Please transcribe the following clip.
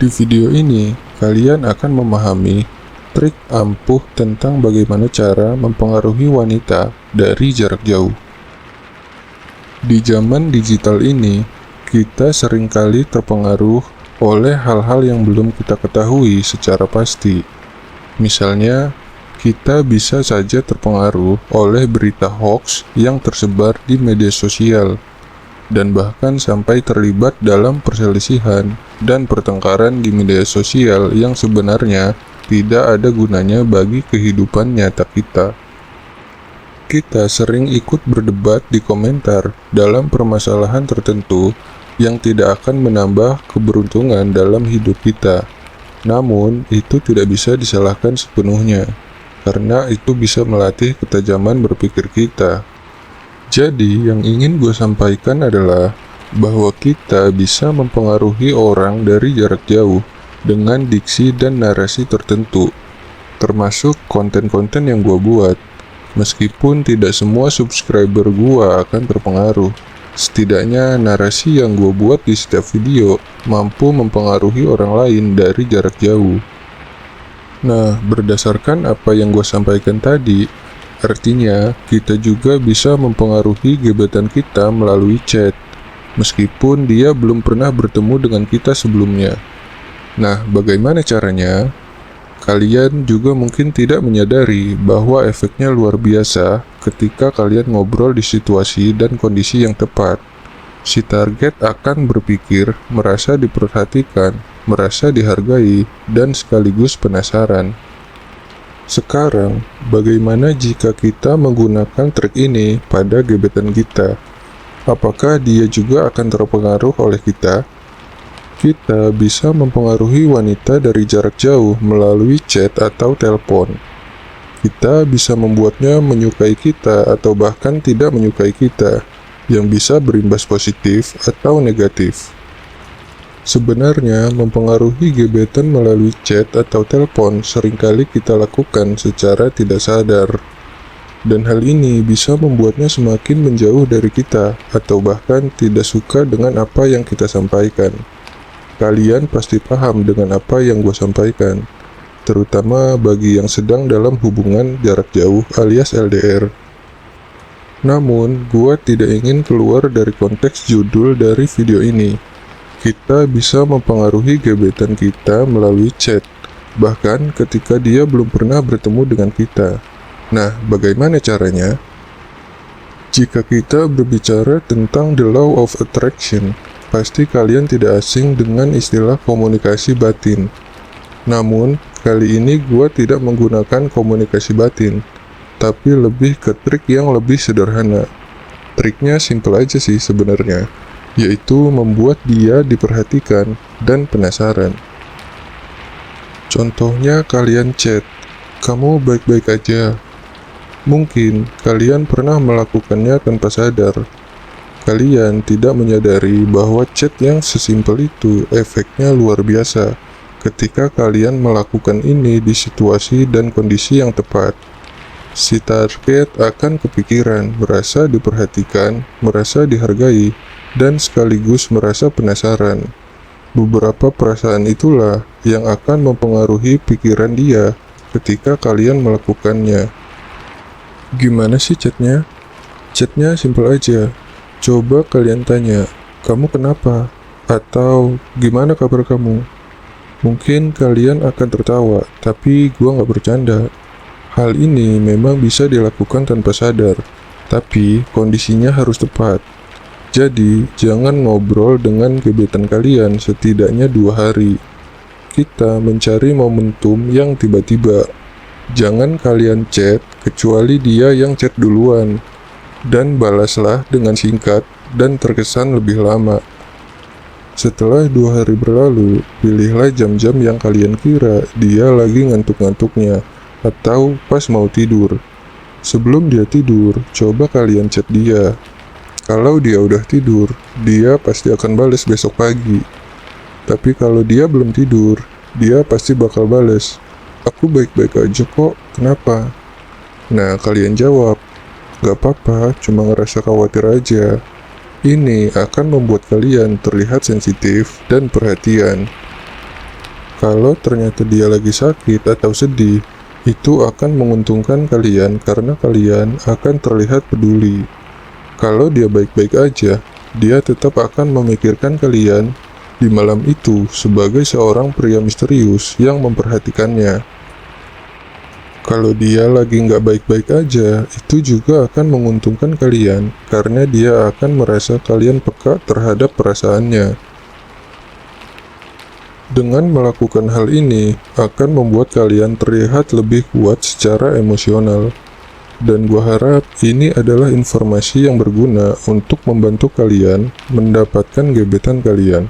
Di video ini, kalian akan memahami trik ampuh tentang bagaimana cara mempengaruhi wanita dari jarak jauh. Di zaman digital ini, kita seringkali terpengaruh oleh hal-hal yang belum kita ketahui secara pasti. Misalnya, kita bisa saja terpengaruh oleh berita hoax yang tersebar di media sosial, dan bahkan sampai terlibat dalam perselisihan dan pertengkaran di media sosial yang sebenarnya tidak ada gunanya bagi kehidupan nyata kita. Kita sering ikut berdebat di komentar dalam permasalahan tertentu yang tidak akan menambah keberuntungan dalam hidup kita. Namun, itu tidak bisa disalahkan sepenuhnya, karena itu bisa melatih ketajaman berpikir kita. Jadi, yang ingin gue sampaikan adalah bahwa kita bisa mempengaruhi orang dari jarak jauh dengan diksi dan narasi tertentu, termasuk konten-konten yang gue buat. Meskipun tidak semua subscriber gue akan terpengaruh, setidaknya narasi yang gue buat di setiap video mampu mempengaruhi orang lain dari jarak jauh. Nah, berdasarkan apa yang gue sampaikan tadi, artinya kita juga bisa mempengaruhi gebetan kita melalui chat, meskipun dia belum pernah bertemu dengan kita sebelumnya. Nah, bagaimana caranya? Kalian juga mungkin tidak menyadari bahwa efeknya luar biasa ketika kalian ngobrol di situasi dan kondisi yang tepat. Si target akan berpikir, merasa diperhatikan, merasa dihargai, dan sekaligus penasaran. Sekarang, bagaimana jika kita menggunakan trik ini pada gebetan kita? Apakah dia juga akan terpengaruh oleh kita? Kita bisa mempengaruhi wanita dari jarak jauh melalui chat atau telepon. Kita bisa membuatnya menyukai kita atau bahkan tidak menyukai kita, yang bisa berimbas positif atau negatif. Sebenarnya, mempengaruhi gebetan melalui chat atau telepon seringkali kita lakukan secara tidak sadar. Dan hal ini bisa membuatnya semakin menjauh dari kita, atau bahkan tidak suka dengan apa yang kita sampaikan. Kalian pasti paham dengan apa yang gue sampaikan, terutama bagi yang sedang dalam hubungan jarak jauh alias LDR. Namun, gue tidak ingin keluar dari konteks judul dari video ini. Kita bisa mempengaruhi gebetan kita melalui chat, bahkan ketika dia belum pernah bertemu dengan kita. Nah, bagaimana caranya? Jika kita berbicara tentang the law of attraction, pasti kalian tidak asing dengan istilah komunikasi batin. Namun, kali ini gue tidak menggunakan komunikasi batin, tapi lebih ke trik yang lebih sederhana. Triknya simple aja sih sebenarnya, yaitu membuat dia diperhatikan dan penasaran. Contohnya kalian chat, "Kamu baik-baik aja?" Mungkin kalian pernah melakukannya tanpa sadar. Kalian tidak menyadari bahwa chat yang sesimpel itu efeknya luar biasa ketika kalian melakukan ini di situasi dan kondisi yang tepat. Si target akan kepikiran, merasa diperhatikan, merasa dihargai, dan sekaligus merasa penasaran. Beberapa perasaan itulah yang akan mempengaruhi pikiran dia ketika kalian melakukannya. Gimana sih chatnya? Chatnya simpel aja. Coba kalian tanya, "Kamu kenapa?" Atau, "Gimana kabar kamu?" Mungkin kalian akan tertawa, tapi gua nggak bercanda. Hal ini memang bisa dilakukan tanpa sadar, tapi kondisinya harus tepat. Jadi, jangan ngobrol dengan gebetan kalian setidaknya 2 hari. Kita mencari momentum yang tiba-tiba. Jangan kalian chat, kecuali dia yang chat duluan. Dan balaslah dengan singkat dan terkesan lebih lama. Setelah 2 hari berlalu, pilihlah jam-jam yang kalian kira dia lagi ngantuk-ngantuknya atau pas mau tidur. Sebelum dia tidur, coba kalian chat dia. Kalau dia udah tidur, dia pasti akan balas besok pagi. Tapi kalau dia belum tidur, dia pasti bakal balas, "Aku baik-baik aja kok, kenapa?" Nah, kalian jawab, "Gak apa-apa, cuma ngerasa khawatir aja." Ini akan membuat kalian terlihat sensitif dan perhatian. Kalau ternyata dia lagi sakit atau sedih, itu akan menguntungkan kalian karena kalian akan terlihat peduli. Kalau dia baik-baik aja, dia tetap akan memikirkan kalian di malam itu sebagai seorang pria misterius yang memperhatikannya. Kalau dia lagi nggak baik-baik aja, itu juga akan menguntungkan kalian karena dia akan merasa kalian peka terhadap perasaannya. Dengan melakukan hal ini, akan membuat kalian terlihat lebih kuat secara emosional. Dan gua harap ini adalah informasi yang berguna untuk membantu kalian mendapatkan gebetan kalian.